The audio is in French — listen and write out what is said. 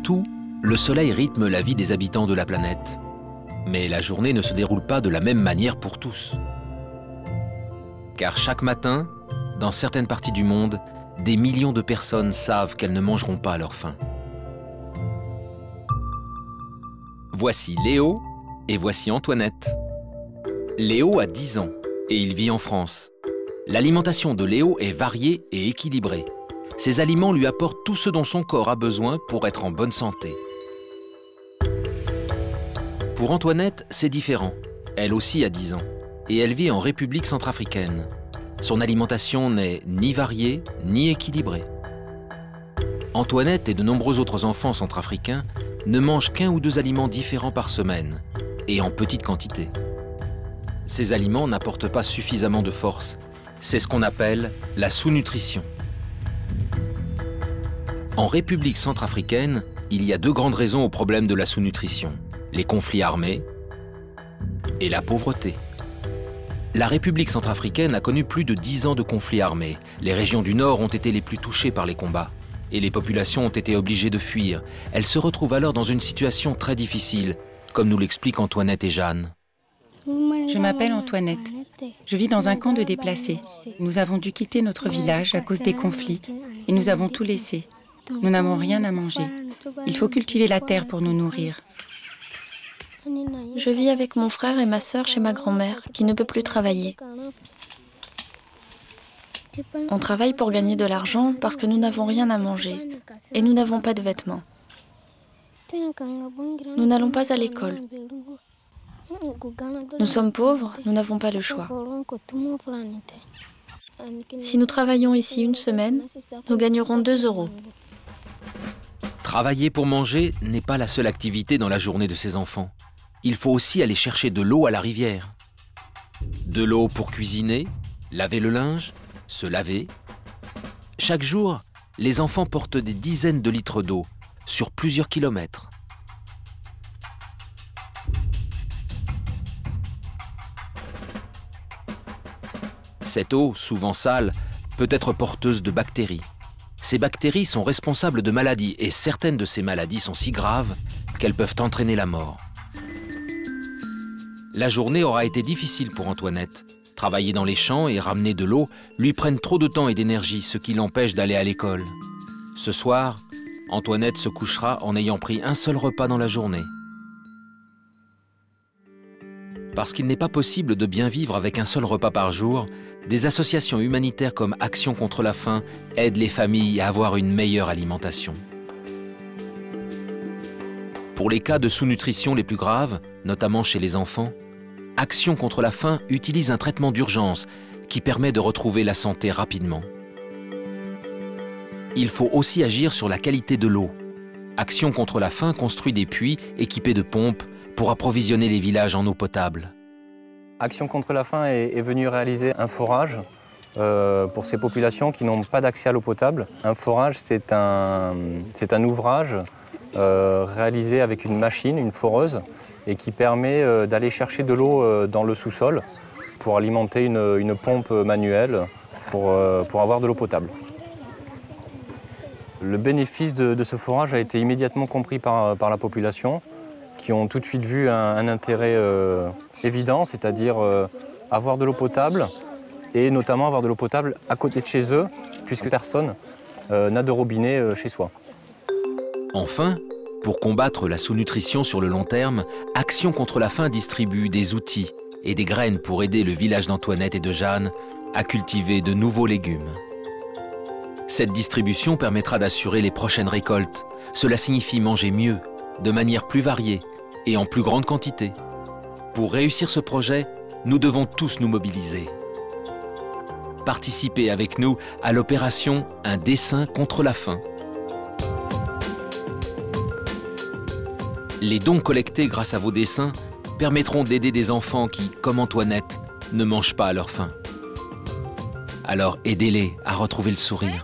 Partout, le soleil rythme la vie des habitants de la planète. Mais la journée ne se déroule pas de la même manière pour tous. Car chaque matin, dans certaines parties du monde, des millions de personnes savent qu'elles ne mangeront pas à leur faim. Voici Léo et voici Antoinette. Léo a 10 ans et il vit en France. L'alimentation de Léo est variée et équilibrée. Ces aliments lui apportent tout ce dont son corps a besoin pour être en bonne santé. Pour Antoinette, c'est différent. Elle aussi a 10 ans et elle vit en République centrafricaine. Son alimentation n'est ni variée ni équilibrée. Antoinette et de nombreux autres enfants centrafricains ne mangent qu'un ou deux aliments différents par semaine et en petite quantité. Ces aliments n'apportent pas suffisamment de force. C'est ce qu'on appelle la sous-nutrition. En République centrafricaine, il y a deux grandes raisons au problème de la sous-nutrition: les conflits armés et la pauvreté. La République centrafricaine a connu plus de 10 ans de conflits armés. Les régions du Nord ont été les plus touchées par les combats et les populations ont été obligées de fuir. Elles se retrouvent alors dans une situation très difficile, comme nous l'expliquent Antoinette et Jeanne. Je m'appelle Antoinette. Je vis dans un camp de déplacés. Nous avons dû quitter notre village à cause des conflits et nous avons tout laissé. Nous n'avons rien à manger. Il faut cultiver la terre pour nous nourrir. Je vis avec mon frère et ma sœur chez ma grand-mère, qui ne peut plus travailler. On travaille pour gagner de l'argent parce que nous n'avons rien à manger et nous n'avons pas de vêtements. Nous n'allons pas à l'école. Nous sommes pauvres, nous n'avons pas le choix. Si nous travaillons ici une semaine, nous gagnerons 2 €. Travailler pour manger n'est pas la seule activité dans la journée de ces enfants. Il faut aussi aller chercher de l'eau à la rivière. De l'eau pour cuisiner, laver le linge, se laver. Chaque jour, les enfants portent des dizaines de litres d'eau sur plusieurs kilomètres. Cette eau, souvent sale, peut être porteuse de bactéries. Ces bactéries sont responsables de maladies et certaines de ces maladies sont si graves qu'elles peuvent entraîner la mort. La journée aura été difficile pour Antoinette. Travailler dans les champs et ramener de l'eau lui prennent trop de temps et d'énergie, ce qui l'empêche d'aller à l'école. Ce soir, Antoinette se couchera en ayant pris un seul repas dans la journée. Parce qu'il n'est pas possible de bien vivre avec un seul repas par jour, des associations humanitaires comme Action contre la faim aident les familles à avoir une meilleure alimentation. Pour les cas de sous-nutrition les plus graves, notamment chez les enfants, Action contre la faim utilise un traitement d'urgence qui permet de retrouver la santé rapidement. Il faut aussi agir sur la qualité de l'eau. Action contre la faim construit des puits équipés de pompes pour approvisionner les villages en eau potable. Action contre la faim est venue réaliser un forage pour ces populations qui n'ont pas d'accès à l'eau potable. Un forage, c'est un ouvrage réalisé avec une machine, une foreuse, et qui permet d'aller chercher de l'eau dans le sous-sol pour alimenter une pompe manuelle pour avoir de l'eau potable. Le bénéfice de ce forage a été immédiatement compris par la population, qui ont tout de suite vu un intérêt évident, c'est-à-dire avoir de l'eau potable, et notamment avoir de l'eau potable à côté de chez eux, puisque personne n'a de robinet chez soi. Enfin, pour combattre la sous-nutrition sur le long terme, Action contre la faim distribue des outils et des graines pour aider le village d'Antoinette et de Jeanne à cultiver de nouveaux légumes. Cette distribution permettra d'assurer les prochaines récoltes. Cela signifie manger mieux, de manière plus variée et en plus grande quantité. Pour réussir ce projet, nous devons tous nous mobiliser. Participez avec nous à l'opération Un dessin contre la faim. Les dons collectés grâce à vos dessins permettront d'aider des enfants qui, comme Antoinette, ne mangent pas à leur faim. Alors aidez-les à retrouver le sourire.